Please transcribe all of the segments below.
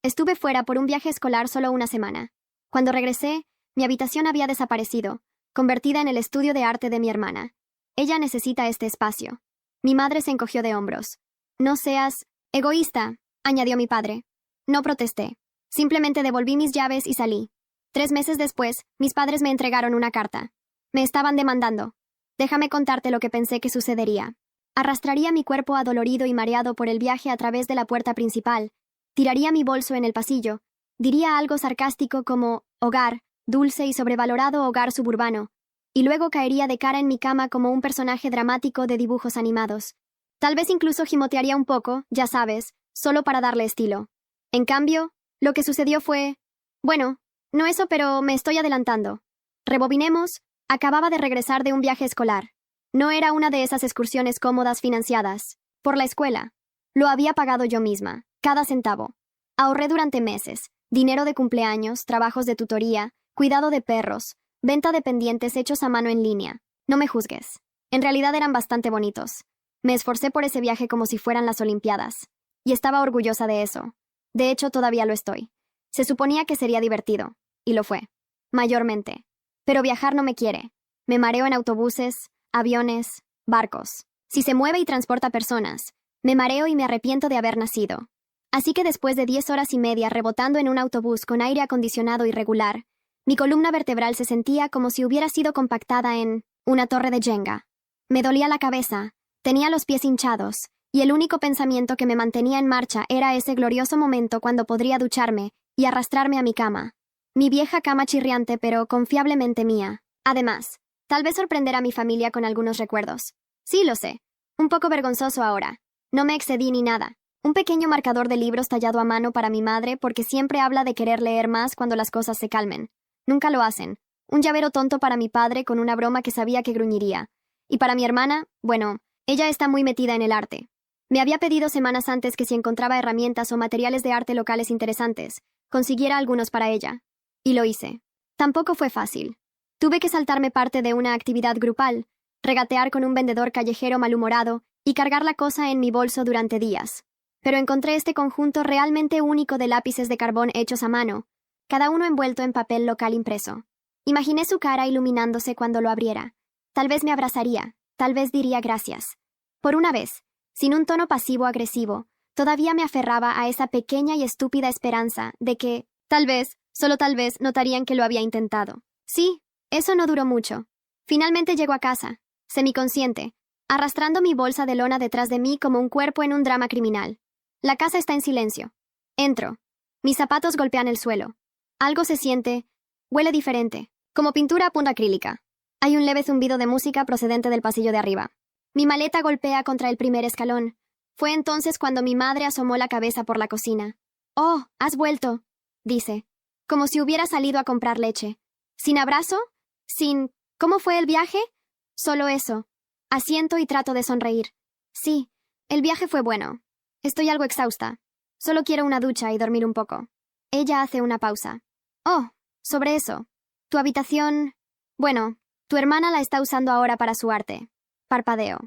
Estuve fuera por un viaje escolar solo una semana. Cuando regresé, mi habitación había desaparecido, convertida en el estudio de arte de mi hermana. Ella necesita este espacio. Mi madre se encogió de hombros. No seas egoísta, añadió mi padre. No protesté. Simplemente devolví mis llaves y salí. 3 meses después, mis padres me entregaron una carta. Me estaban demandando. Déjame contarte lo que pensé que sucedería. Arrastraría mi cuerpo adolorido y mareado por el viaje a través de la puerta principal. Tiraría mi bolso en el pasillo. Diría algo sarcástico como hogar, dulce y sobrevalorado hogar suburbano. Y luego caería de cara en mi cama como un personaje dramático de dibujos animados. Tal vez incluso gimotearía un poco, ya sabes, solo para darle estilo. En cambio, lo que sucedió fue... Bueno, no eso, pero me estoy adelantando. Rebobinemos, acababa de regresar de un viaje escolar. No era una de esas excursiones cómodas financiadas por la escuela. Lo había pagado yo misma, cada centavo. Ahorré durante meses, dinero de cumpleaños, trabajos de tutoría, cuidado de perros, venta de pendientes hechos a mano en línea. No me juzgues. En realidad eran bastante bonitos. Me esforcé por ese viaje como si fueran las Olimpiadas. Y estaba orgullosa de eso. De hecho, todavía lo estoy. Se suponía que sería divertido. Y lo fue. Mayormente. Pero viajar no me quiere. Me mareo en autobuses, aviones, barcos. Si se mueve y transporta personas, me mareo y me arrepiento de haber nacido. Así que después de 10 horas y media rebotando en un autobús con aire acondicionado irregular, mi columna vertebral se sentía como si hubiera sido compactada en una torre de Jenga. Me dolía la cabeza, tenía los pies hinchados, y el único pensamiento que me mantenía en marcha era ese glorioso momento cuando podría ducharme y arrastrarme a mi cama. Mi vieja cama chirriante pero confiablemente mía. Además, tal vez sorprender a mi familia con algunos recuerdos. Sí, lo sé. Un poco vergonzoso ahora. No me excedí ni nada. Un pequeño marcador de libros tallado a mano para mi madre porque siempre habla de querer leer más cuando las cosas se calmen. Nunca lo hacen. Un llavero tonto para mi padre con una broma que sabía que gruñiría. Y para mi hermana, bueno, ella está muy metida en el arte. Me había pedido semanas antes que si encontraba herramientas o materiales de arte locales interesantes, consiguiera algunos para ella. Y lo hice. Tampoco fue fácil. Tuve que saltarme parte de una actividad grupal, regatear con un vendedor callejero malhumorado y cargar la cosa en mi bolso durante días. Pero encontré este conjunto realmente único de lápices de carbón hechos a mano, cada uno envuelto en papel local impreso. Imaginé su cara iluminándose cuando lo abriera. Tal vez me abrazaría, tal vez diría gracias. Por una vez, sin un tono pasivo-agresivo, todavía me aferraba a esa pequeña y estúpida esperanza de que, tal vez, solo tal vez, notarían que lo había intentado. Sí, eso no duró mucho. Finalmente llego a casa, semiconsciente, arrastrando mi bolsa de lona detrás de mí como un cuerpo en un drama criminal. La casa está en silencio. Entro. Mis zapatos golpean el suelo. Algo se siente, huele diferente, como pintura a punta acrílica. Hay un leve zumbido de música procedente del pasillo de arriba. Mi maleta golpea contra el primer escalón. Fue entonces cuando mi madre asomó la cabeza por la cocina. «Oh, has vuelto», dice, como si hubiera salido a comprar leche. ¿Sin abrazo? ¿Sin... ¿Cómo fue el viaje? Solo eso. Asiento y trato de sonreír. Sí, el viaje fue bueno. Estoy algo exhausta. Solo quiero una ducha y dormir un poco. Ella hace una pausa. Oh, sobre eso. Tu habitación... Bueno, tu hermana la está usando ahora para su arte. Parpadeo.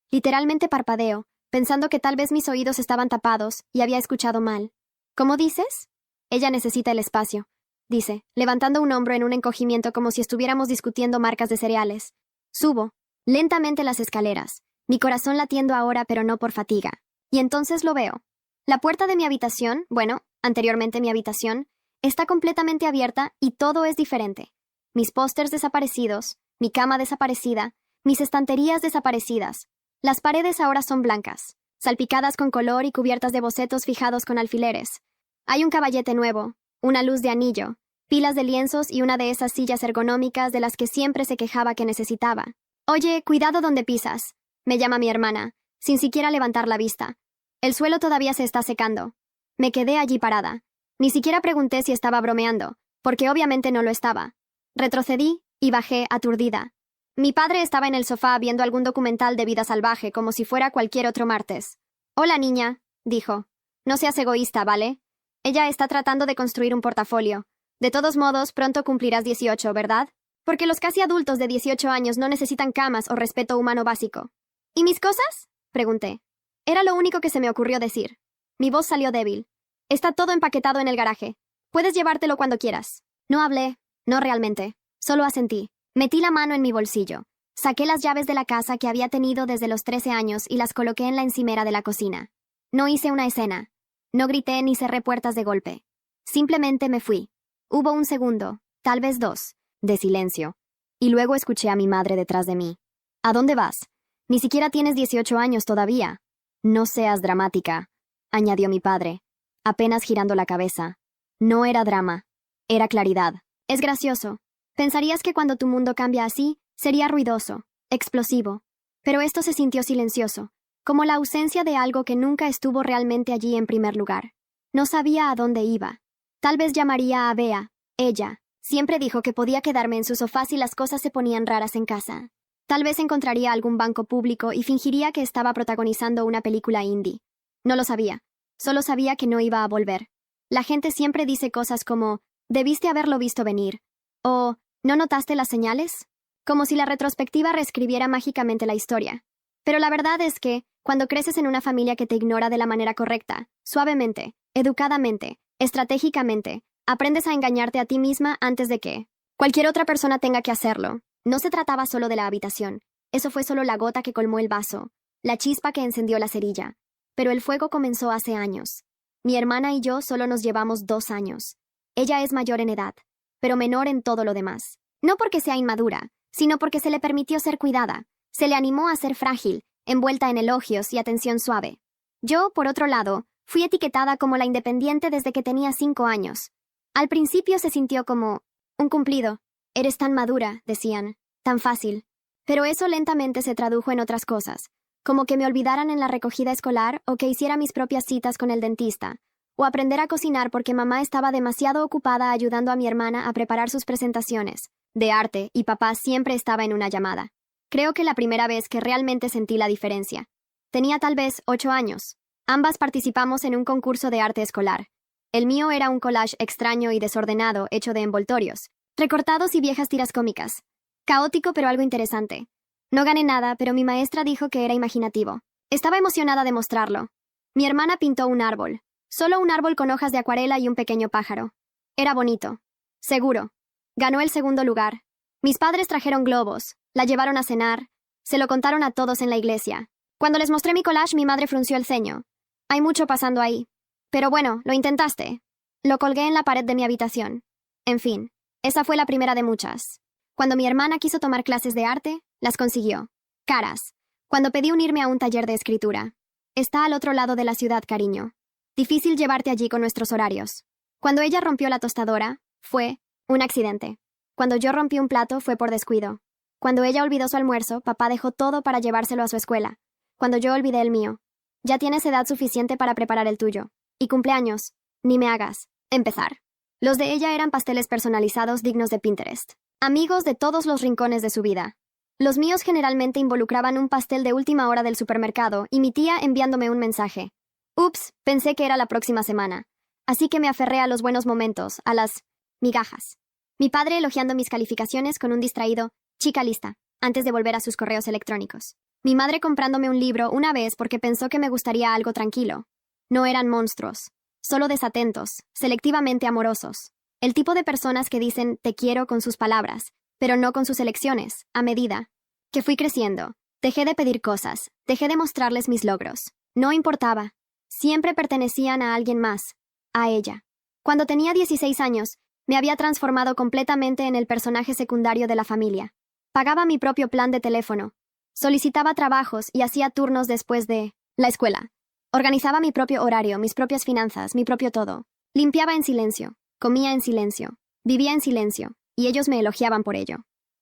Literalmente parpadeo, pensando que tal vez mis oídos estaban tapados y había escuchado mal. ¿Cómo dices? Ella necesita el espacio, dice, levantando un hombro en un encogimiento como si estuviéramos discutiendo marcas de cereales. Subo, lentamente las escaleras, mi corazón latiendo ahora pero no por fatiga. Y entonces lo veo. La puerta de mi habitación, bueno, anteriormente mi habitación, está completamente abierta y todo es diferente. Mis pósters desaparecidos, mi cama desaparecida, mis estanterías desaparecidas. Las paredes ahora son blancas, salpicadas con color y cubiertas de bocetos fijados con alfileres. Hay un caballete nuevo, una luz de anillo, pilas de lienzos y una de esas sillas ergonómicas de las que siempre se quejaba que necesitaba. Oye, cuidado donde pisas, me llama mi hermana, sin siquiera levantar la vista. El suelo todavía se está secando. Me quedé allí parada. Ni siquiera pregunté si estaba bromeando, porque obviamente no lo estaba. Retrocedí y bajé aturdida. Mi padre estaba en el sofá viendo algún documental de vida salvaje como si fuera cualquier otro martes. «Hola, niña», dijo. «No seas egoísta, ¿vale? Ella está tratando de construir un portafolio. De todos modos, pronto cumplirás 18, ¿verdad? Porque los casi adultos de 18 años no necesitan camas o respeto humano básico». «¿Y mis cosas?», pregunté. Era lo único que se me ocurrió decir. Mi voz salió débil. Está todo empaquetado en el garaje. Puedes llevártelo cuando quieras. No hablé, no realmente. Solo asentí. Metí la mano en mi bolsillo. Saqué las llaves de la casa que había tenido desde los 13 años y las coloqué en la encimera de la cocina. No hice una escena. No grité ni cerré puertas de golpe. Simplemente me fui. Hubo un segundo, tal vez dos, de silencio. Y luego escuché a mi madre detrás de mí. ¿A dónde vas? Ni siquiera tienes 18 años todavía. No seas dramática, añadió mi padre, apenas girando la cabeza. No era drama, era claridad. Es gracioso. Pensarías que cuando tu mundo cambia así, sería ruidoso, explosivo. Pero esto se sintió silencioso, como la ausencia de algo que nunca estuvo realmente allí en primer lugar. No sabía a dónde iba. Tal vez llamaría a Bea. Ella siempre dijo que podía quedarme en su sofá si las cosas se ponían raras en casa. Tal vez encontraría algún banco público y fingiría que estaba protagonizando una película indie. No lo sabía. Solo sabía que no iba a volver. La gente siempre dice cosas como, debiste haberlo visto venir. O, ¿no notaste las señales? Como si la retrospectiva reescribiera mágicamente la historia. Pero la verdad es que, cuando creces en una familia que te ignora de la manera correcta, suavemente, educadamente, estratégicamente, aprendes a engañarte a ti misma antes de que cualquier otra persona tenga que hacerlo. No se trataba solo de la habitación. Eso fue solo la gota que colmó el vaso, la chispa que encendió la cerilla. Pero el fuego comenzó hace años. Mi hermana y yo solo nos llevamos 2 años. Ella es mayor en edad, pero menor en todo lo demás. No porque sea inmadura, sino porque se le permitió ser cuidada. Se le animó a ser frágil, envuelta en elogios y atención suave. Yo, por otro lado, fui etiquetada como la independiente desde que tenía 5 años. Al principio se sintió como un cumplido. Eres tan madura, decían, tan fácil. Pero eso lentamente se tradujo en otras cosas, como que me olvidaran en la recogida escolar o que hiciera mis propias citas con el dentista, o aprender a cocinar porque mamá estaba demasiado ocupada ayudando a mi hermana a preparar sus presentaciones de arte y papá siempre estaba en una llamada. Creo que la primera vez que realmente sentí la diferencia. Tenía tal vez 8 años. Ambas participamos en un concurso de arte escolar. El mío era un collage extraño y desordenado hecho de envoltorios, recortados y viejas tiras cómicas. Caótico pero algo interesante. No gané nada, pero mi maestra dijo que era imaginativo. Estaba emocionada de mostrarlo. Mi hermana pintó un árbol. Solo un árbol con hojas de acuarela y un pequeño pájaro. Era bonito. Seguro. Ganó el segundo lugar. Mis padres trajeron globos, la llevaron a cenar, se lo contaron a todos en la iglesia. Cuando les mostré mi collage, mi madre frunció el ceño. Hay mucho pasando ahí. Pero bueno, lo intentaste. Lo colgué en la pared de mi habitación. En fin, esa fue la primera de muchas. Cuando mi hermana quiso tomar clases de arte, las consiguió. Caras. Cuando pedí unirme a un taller de escritura. Está al otro lado de la ciudad, cariño. Difícil llevarte allí con nuestros horarios. Cuando ella rompió la tostadora, fue un accidente. Cuando yo rompí un plato, fue por descuido. Cuando ella olvidó su almuerzo, papá dejó todo para llevárselo a su escuela. Cuando yo olvidé el mío. Ya tienes edad suficiente para preparar el tuyo. Y cumpleaños. Ni me hagas empezar. Los de ella eran pasteles personalizados dignos de Pinterest. Amigos de todos los rincones de su vida. Los míos generalmente involucraban un pastel de última hora del supermercado y mi tía enviándome un mensaje. Ups, pensé que era la próxima semana. Así que me aferré a los buenos momentos, a las migajas. Mi padre elogiando mis calificaciones con un distraído chica lista, antes de volver a sus correos electrónicos. Mi madre comprándome un libro una vez porque pensó que me gustaría algo tranquilo. No eran monstruos, solo desatentos, selectivamente amorosos. El tipo de personas que dicen te quiero con sus palabras, pero no con sus elecciones, a medida que fui creciendo. Dejé de pedir cosas, dejé de mostrarles mis logros. No importaba. Siempre pertenecían a alguien más, a ella. Cuando tenía 16 años, me había transformado completamente en el personaje secundario de la familia. Pagaba mi propio plan de teléfono. Solicitaba trabajos y hacía turnos después de la escuela. Organizaba mi propio horario, mis propias finanzas, mi propio todo. Limpiaba en silencio, comía en silencio, vivía en silencio, y ellos me elogiaban por ello.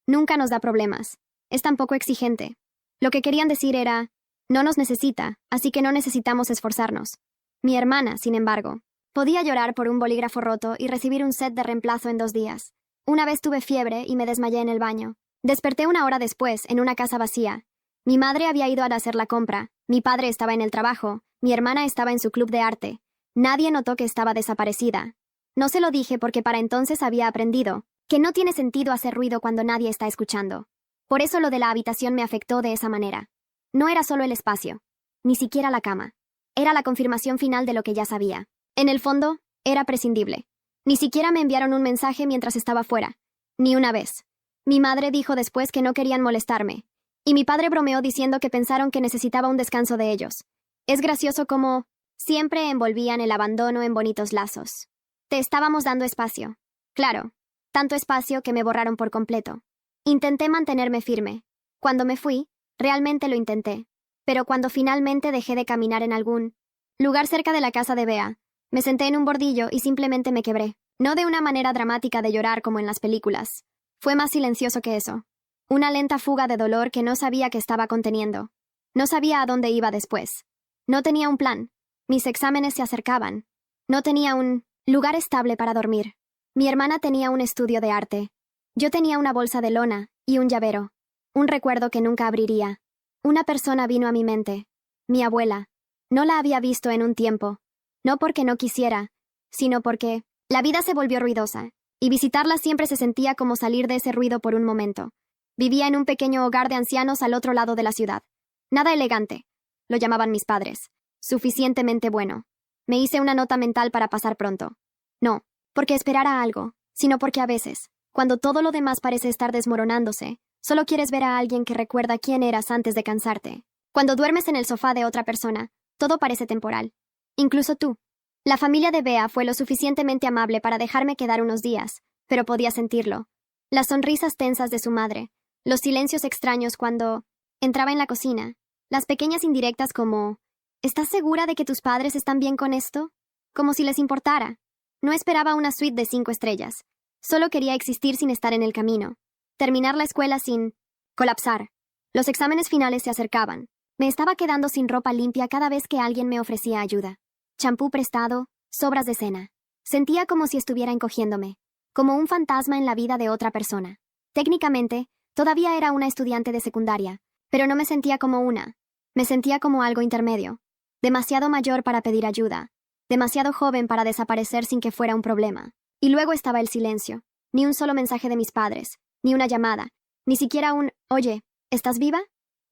Nunca nos da problemas. Es tan poco exigente. Lo que querían decir era, no nos necesita, así que no necesitamos esforzarnos. Mi hermana, sin embargo, podía llorar por un bolígrafo roto y recibir un set de reemplazo en 2 días. Una vez tuve fiebre y me desmayé en el baño. Desperté 1 hora después, en una casa vacía. Mi madre había ido a hacer la compra, mi padre estaba en el trabajo, mi hermana estaba en su club de arte. Nadie notó que estaba desaparecida. No se lo dije porque para entonces había aprendido que no tiene sentido hacer ruido cuando nadie está escuchando. Por eso lo de la habitación me afectó de esa manera. No era solo el espacio, ni siquiera la cama. Era la confirmación final de lo que ya sabía. En el fondo, era prescindible. Ni siquiera me enviaron un mensaje mientras estaba fuera. Ni una vez. Mi madre dijo después que no querían molestarme. Y mi padre bromeó diciendo que pensaron que necesitaba un descanso de ellos. Es gracioso cómo siempre envolvían el abandono en bonitos lazos. Te estábamos dando espacio. Claro, tanto espacio que me borraron por completo. Intenté mantenerme firme. Cuando me fui, realmente lo intenté. Pero cuando finalmente dejé de caminar en algún lugar cerca de la casa de Bea, me senté en un bordillo y simplemente me quebré. No de una manera dramática de llorar como en las películas. Fue más silencioso que eso. Una lenta fuga de dolor que no sabía que estaba conteniendo. No sabía a dónde iba después. No tenía un plan. Mis exámenes se acercaban. No tenía un lugar estable para dormir. Mi hermana tenía un estudio de arte. Yo tenía una bolsa de lona y un llavero. Un recuerdo que nunca abriría. Una persona vino a mi mente. Mi abuela. No la había visto en un tiempo. No porque no quisiera, sino porque la vida se volvió ruidosa, y visitarla siempre se sentía como salir de ese ruido por un momento. Vivía en un pequeño hogar de ancianos al otro lado de la ciudad. Nada elegante, lo llamaban mis padres. Suficientemente bueno. Me hice una nota mental para pasar pronto. No, porque esperara algo, sino porque a veces, cuando todo lo demás parece estar desmoronándose, solo quieres ver a alguien que recuerda quién eras antes de cansarte. Cuando duermes en el sofá de otra persona, todo parece temporal. Incluso tú. La familia de Bea fue lo suficientemente amable para dejarme quedar unos días, pero podía sentirlo. Las sonrisas tensas de su madre, los silencios extraños cuando entraba en la cocina, las pequeñas indirectas como ¿estás segura de que tus padres están bien con esto? Como si les importara. No esperaba una suite de 5 estrellas. Solo quería existir sin estar en el camino. Terminar la escuela sin colapsar. Los exámenes finales se acercaban. Me estaba quedando sin ropa limpia cada vez que alguien me ofrecía ayuda. Champú prestado, sobras de cena. Sentía como si estuviera encogiéndome, como un fantasma en la vida de otra persona. Técnicamente, todavía era una estudiante de secundaria, pero no me sentía como una. Me sentía como algo intermedio. Demasiado mayor para pedir ayuda. Demasiado joven para desaparecer sin que fuera un problema. Y luego estaba el silencio. Ni un solo mensaje de mis padres, ni una llamada, ni siquiera un «Oye, ¿estás viva?»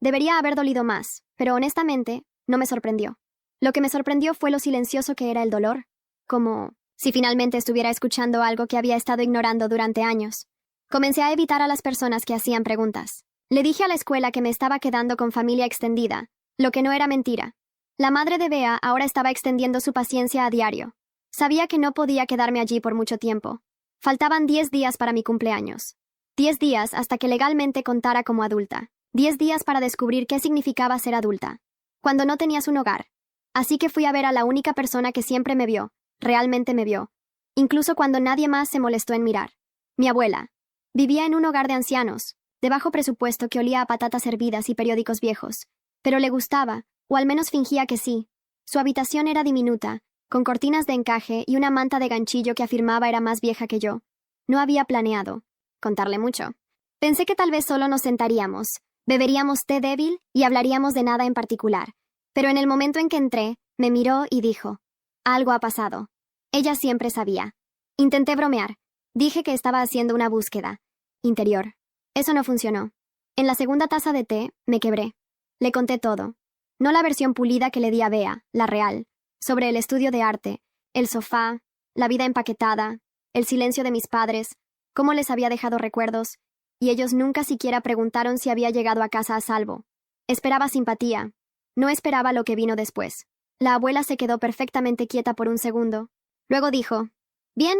Debería haber dolido más, pero honestamente, no me sorprendió. Lo que me sorprendió fue lo silencioso que era el dolor, como si finalmente estuviera escuchando algo que había estado ignorando durante años. Comencé a evitar a las personas que hacían preguntas. Le dije a la escuela que me estaba quedando con familia extendida, lo que no era mentira. La madre de Bea ahora estaba extendiendo su paciencia a diario. Sabía que no podía quedarme allí por mucho tiempo. Faltaban 10 días para mi cumpleaños. 10 días hasta que legalmente contara como adulta. 10 días para descubrir qué significaba ser adulta. Cuando no tenías un hogar. Así que fui a ver a la única persona que siempre me vio, realmente me vio. Incluso cuando nadie más se molestó en mirar. Mi abuela. Vivía en un hogar de ancianos, de bajo presupuesto que olía a patatas hervidas y periódicos viejos. Pero le gustaba, o al menos fingía que sí. Su habitación era diminuta, con cortinas de encaje y una manta de ganchillo que afirmaba era más vieja que yo. No había planeado contarle mucho. Pensé que tal vez solo nos sentaríamos, beberíamos té débil y hablaríamos de nada en particular. Pero en el momento en que entré, me miró y dijo, «Algo ha pasado». Ella siempre sabía. Intenté bromear. Dije que estaba haciendo una búsqueda interior. Eso no funcionó. En la segunda taza de té, me quebré. Le conté todo. No la versión pulida que le di a Bea, la real, sobre el estudio de arte, el sofá, la vida empaquetada, el silencio de mis padres, cómo les había dejado recuerdos, y ellos nunca siquiera preguntaron si había llegado a casa a salvo. Esperaba simpatía. No esperaba lo que vino después. La abuela se quedó perfectamente quieta por un segundo. Luego dijo, «Bien»,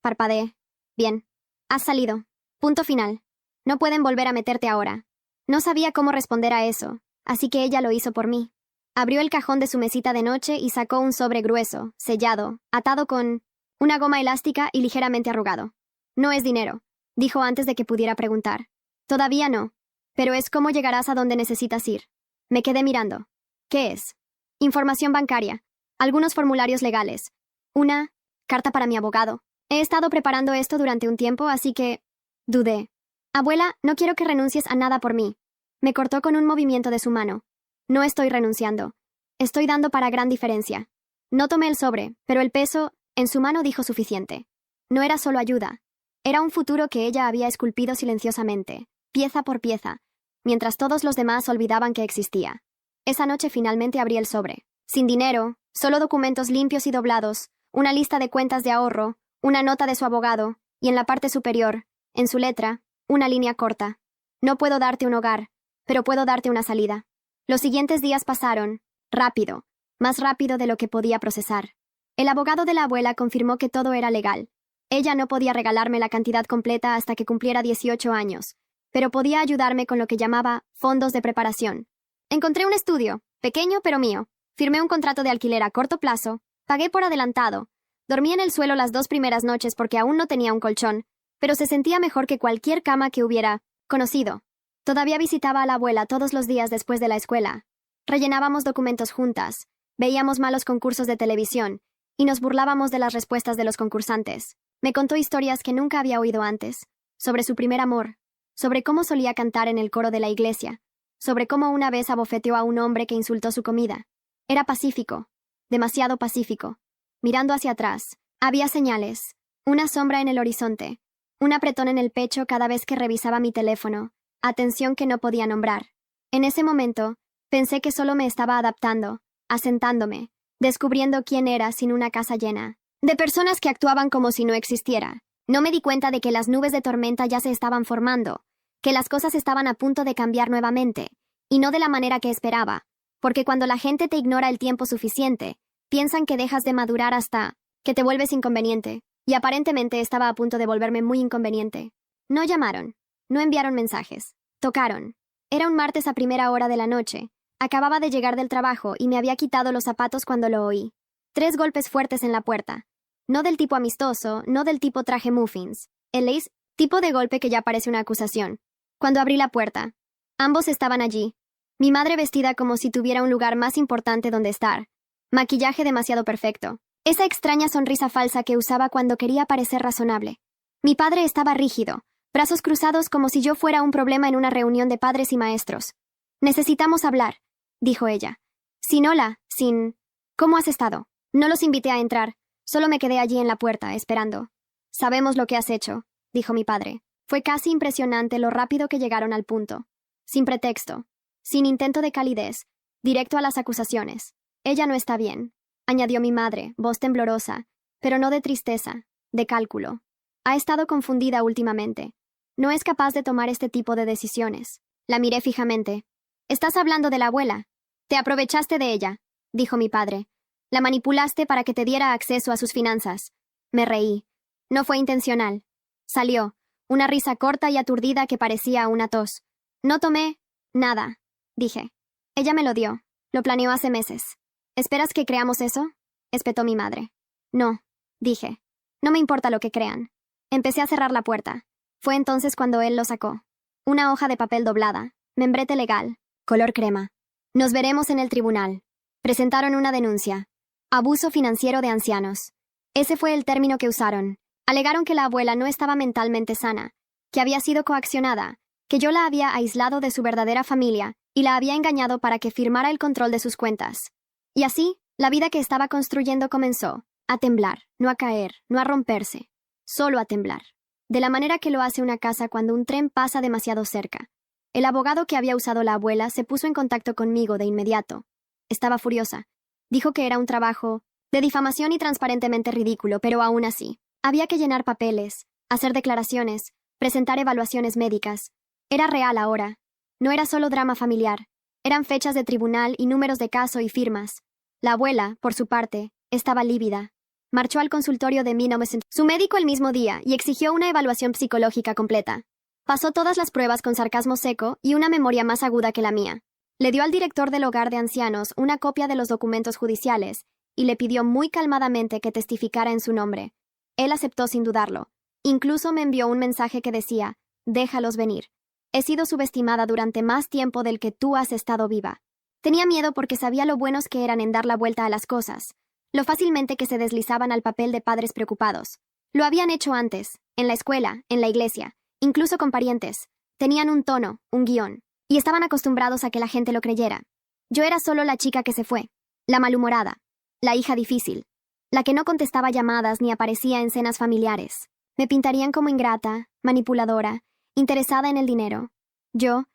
parpadeé. «Bien. Has salido. Punto final. No pueden volver a meterte ahora». No sabía cómo responder a eso, así que ella lo hizo por mí. Abrió el cajón de su mesita de noche y sacó un sobre grueso, sellado, atado con una goma elástica y ligeramente arrugado. «No es dinero», dijo antes de que pudiera preguntar. «Todavía no. Pero es cómo llegarás a donde necesitas ir». Me quedé mirando. «¿Qué es?» «Información bancaria. Algunos formularios legales. Una carta para mi abogado. He estado preparando esto durante un tiempo, así que...» Dudé. «Abuela, no quiero que renuncies a nada por mí». Me cortó con un movimiento de su mano. «No estoy renunciando. Estoy dando para gran diferencia». No tomé el sobre, pero el peso en su mano dijo suficiente. No era solo ayuda. Era un futuro que ella había esculpido silenciosamente, pieza por pieza, mientras todos los demás olvidaban que existía. Esa noche finalmente abrí el sobre. Sin dinero, solo documentos limpios y doblados, una lista de cuentas de ahorro, una nota de su abogado, y en la parte superior, en su letra, una línea corta. No puedo darte un hogar, pero puedo darte una salida. Los siguientes días pasaron, rápido, más rápido de lo que podía procesar. El abogado de la abuela confirmó que todo era legal. Ella no podía regalarme la cantidad completa hasta que cumpliera 18 años, pero podía ayudarme con lo que llamaba fondos de preparación. Encontré un estudio, pequeño pero mío. Firmé un contrato de alquiler a corto plazo, pagué por adelantado. Dormí en el suelo las 2 primeras noches porque aún no tenía un colchón, pero se sentía mejor que cualquier cama que hubiera conocido. Todavía visitaba a la abuela todos los días después de la escuela. Rellenábamos documentos juntas, veíamos malos concursos de televisión, y nos burlábamos de las respuestas de los concursantes. Me contó historias que nunca había oído antes, sobre su primer amor, sobre cómo solía cantar en el coro de la iglesia, sobre cómo una vez abofeteó a un hombre que insultó su comida. Era pacífico, demasiado pacífico. Mirando hacia atrás, había señales, una sombra en el horizonte, un apretón en el pecho cada vez que revisaba mi teléfono, atención que no podía nombrar. En ese momento, pensé que solo me estaba adaptando, asentándome, descubriendo quién era sin una casa llena de personas que actuaban como si no existiera. No me di cuenta de que las nubes de tormenta ya se estaban formando, que las cosas estaban a punto de cambiar nuevamente, y no de la manera que esperaba, porque cuando la gente te ignora el tiempo suficiente, piensan que dejas de madurar hasta que te vuelves inconveniente, y aparentemente estaba a punto de volverme muy inconveniente. No llamaron, no enviaron mensajes, tocaron. Era un martes a primera hora de la noche, acababa de llegar del trabajo y me había quitado los zapatos cuando lo oí. 3 golpes fuertes en la puerta. No del tipo amistoso, no del tipo traje muffins. El tipo de golpe que ya parece una acusación. Cuando abrí la puerta, ambos estaban allí. Mi madre vestida como si tuviera un lugar más importante donde estar. Maquillaje demasiado perfecto. Esa extraña sonrisa falsa que usaba cuando quería parecer razonable. Mi padre estaba rígido, brazos cruzados como si yo fuera un problema en una reunión de padres y maestros. Necesitamos hablar, dijo ella. Sin hola, sin... ¿Cómo has estado? No los invité a entrar. Solo me quedé allí en la puerta, esperando. Sabemos lo que has hecho, dijo mi padre. Fue casi impresionante lo rápido que llegaron al punto. Sin pretexto, sin intento de calidez, directo a las acusaciones. Ella no está bien, añadió mi madre, voz temblorosa, pero no de tristeza, de cálculo. Ha estado confundida últimamente. No es capaz de tomar este tipo de decisiones. La miré fijamente. Estás hablando de la abuela. Te aprovechaste de ella, dijo mi padre. La manipulaste para que te diera acceso a sus finanzas. Me reí. No fue intencional. Salió, una risa corta y aturdida que parecía una tos. No tomé nada, dije. Ella me lo dio. Lo planeó hace meses. ¿Esperas que creamos eso?, espetó mi madre. No, dije. No me importa lo que crean. Empecé a cerrar la puerta. Fue entonces cuando él lo sacó. Una hoja de papel doblada, membrete legal, color crema. Nos veremos en el tribunal. Presentaron una denuncia. Abuso financiero de ancianos. Ese fue el término que usaron. Alegaron que la abuela no estaba mentalmente sana, que había sido coaccionada, que yo la había aislado de su verdadera familia y la había engañado para que firmara el control de sus cuentas. Y así, la vida que estaba construyendo comenzó a temblar, no a caer, no a romperse, solo a temblar. De la manera que lo hace una casa cuando un tren pasa demasiado cerca. El abogado que había usado la abuela se puso en contacto conmigo de inmediato. Estaba furiosa. Dijo que era un trabajo de difamación y transparentemente ridículo, pero aún así, había que llenar papeles, hacer declaraciones, presentar evaluaciones médicas. Era real ahora. No era solo drama familiar. Eran fechas de tribunal y números de caso y firmas. La abuela, por su parte, estaba lívida. Marchó al consultorio de su médico el mismo día y exigió una evaluación psicológica completa. Pasó todas las pruebas con sarcasmo seco y una memoria más aguda que la mía. Le dio al director del hogar de ancianos una copia de los documentos judiciales y le pidió muy calmadamente que testificara en su nombre. Él aceptó sin dudarlo. Incluso me envió un mensaje que decía: «Déjalos venir. He sido subestimada durante más tiempo del que tú has estado viva». Tenía miedo porque sabía lo buenos que eran en dar la vuelta a las cosas, lo fácilmente que se deslizaban al papel de padres preocupados. Lo habían hecho antes, en la escuela, en la iglesia, incluso con parientes. Tenían un tono, un guión, y estaban acostumbrados a que la gente lo creyera. Yo era solo la chica que se fue, la malhumorada, la hija difícil, la que no contestaba llamadas ni aparecía en cenas familiares. Me pintarían como ingrata, manipuladora, interesada en el dinero. Yo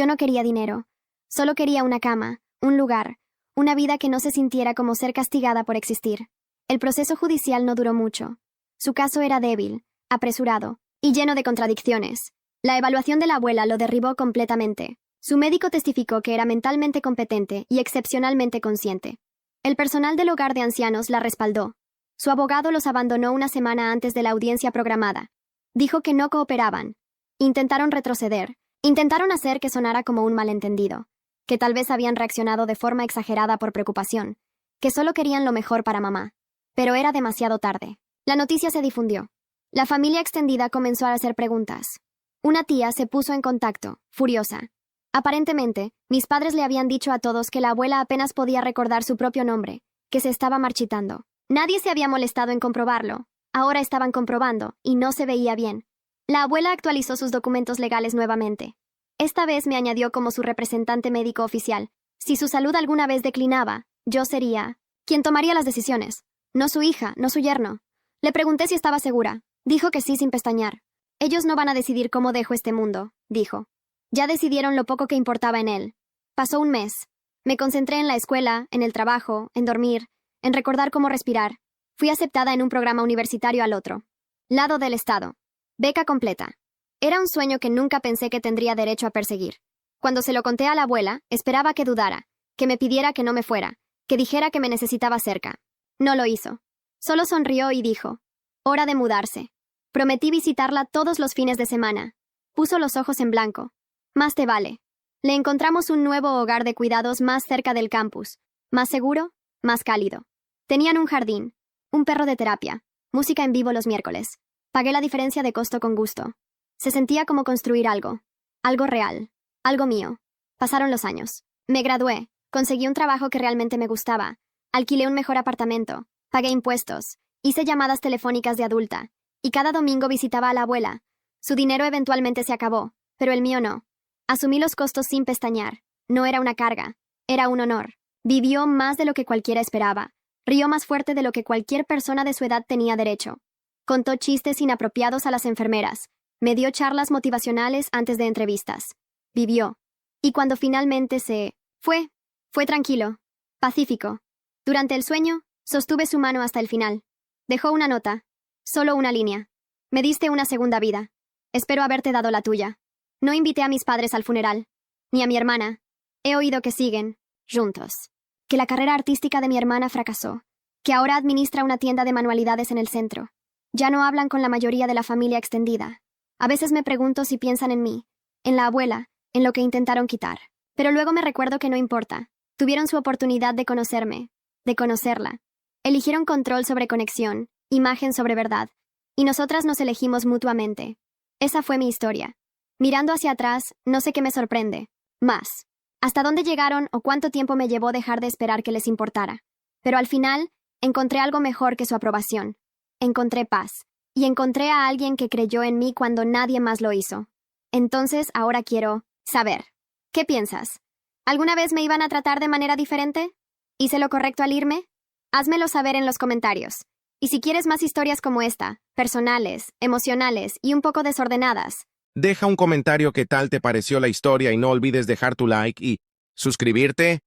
no quería dinero. Solo quería una cama, un lugar, una vida que no se sintiera como ser castigada por existir. El proceso judicial no duró mucho. Su caso era débil, apresurado y lleno de contradicciones. La evaluación de la abuela lo derribó completamente. Su médico testificó que era mentalmente competente y excepcionalmente consciente. El personal del hogar de ancianos la respaldó. Su abogado los abandonó una semana antes de la audiencia programada. Dijo que no cooperaban. Intentaron retroceder. Intentaron hacer que sonara como un malentendido, que tal vez habían reaccionado de forma exagerada por preocupación, que solo querían lo mejor para mamá. Pero era demasiado tarde. La noticia se difundió. La familia extendida comenzó a hacer preguntas. Una tía se puso en contacto, furiosa. Aparentemente, mis padres le habían dicho a todos que la abuela apenas podía recordar su propio nombre, que se estaba marchitando. Nadie se había molestado en comprobarlo. Ahora estaban comprobando, y no se veía bien. La abuela actualizó sus documentos legales nuevamente. Esta vez me añadió como su representante médico oficial. Si su salud alguna vez declinaba, yo sería quien tomaría las decisiones. No su hija, no su yerno. Le pregunté si estaba segura. Dijo que sí sin pestañear. Ellos no van a decidir cómo dejo este mundo, dijo. Ya decidieron lo poco que importaba en él. Pasó un mes. Me concentré en la escuela, en el trabajo, en dormir, en recordar cómo respirar. Fui aceptada en un programa universitario al otro lado del estado. Beca completa. Era un sueño que nunca pensé que tendría derecho a perseguir. Cuando se lo conté a la abuela, esperaba que dudara, que me pidiera que no me fuera, que dijera que me necesitaba cerca. No lo hizo. Solo sonrió y dijo, hora de mudarse. Prometí visitarla todos los fines de semana. Puso los ojos en blanco. Más te vale. Le encontramos un nuevo hogar de cuidados más cerca del campus, más seguro, más cálido. Tenían un jardín, un perro de terapia, música en vivo los miércoles. Pagué la diferencia de costo con gusto. Se sentía como construir algo real, algo mío. Pasaron los años. Me gradué, conseguí un trabajo que realmente me gustaba, alquilé un mejor apartamento, pagué impuestos, hice llamadas telefónicas de adulta, y cada domingo visitaba a la abuela. Su dinero eventualmente se acabó, pero el mío no. Asumí los costos sin pestañear. No era una carga, era un honor. Vivió más de lo que cualquiera esperaba. Rió más fuerte de lo que cualquier persona de su edad tenía derecho. Contó chistes inapropiados a las enfermeras. Me dio charlas motivacionales antes de entrevistas. Vivió. Y cuando finalmente se fue tranquilo, pacífico. Durante el sueño, sostuve su mano hasta el final. Dejó una nota. Solo una línea. Me diste una segunda vida. Espero haberte dado la tuya. No invité a mis padres al funeral, ni a mi hermana. He oído que siguen juntos. Que la carrera artística de mi hermana fracasó. Que ahora administra una tienda de manualidades en el centro. Ya no hablan con la mayoría de la familia extendida. A veces me pregunto si piensan en mí, en la abuela, en lo que intentaron quitar. Pero luego me recuerdo que no importa. Tuvieron su oportunidad de conocerme, de conocerla. Eligieron control sobre conexión, imagen sobre verdad. Y nosotras nos elegimos mutuamente. Esa fue mi historia. Mirando hacia atrás, no sé qué me sorprende. Más. Hasta dónde llegaron o cuánto tiempo me llevó dejar de esperar que les importara. Pero al final, encontré algo mejor que su aprobación. Encontré paz. Y encontré a alguien que creyó en mí cuando nadie más lo hizo. Entonces, ahora quiero saber. ¿Qué piensas? ¿Alguna vez me iban a tratar de manera diferente? ¿Hice lo correcto al irme? Házmelo saber en los comentarios. Y si quieres más historias como esta, personales, emocionales y un poco desordenadas, deja un comentario qué tal te pareció la historia y no olvides dejar tu like y suscribirte.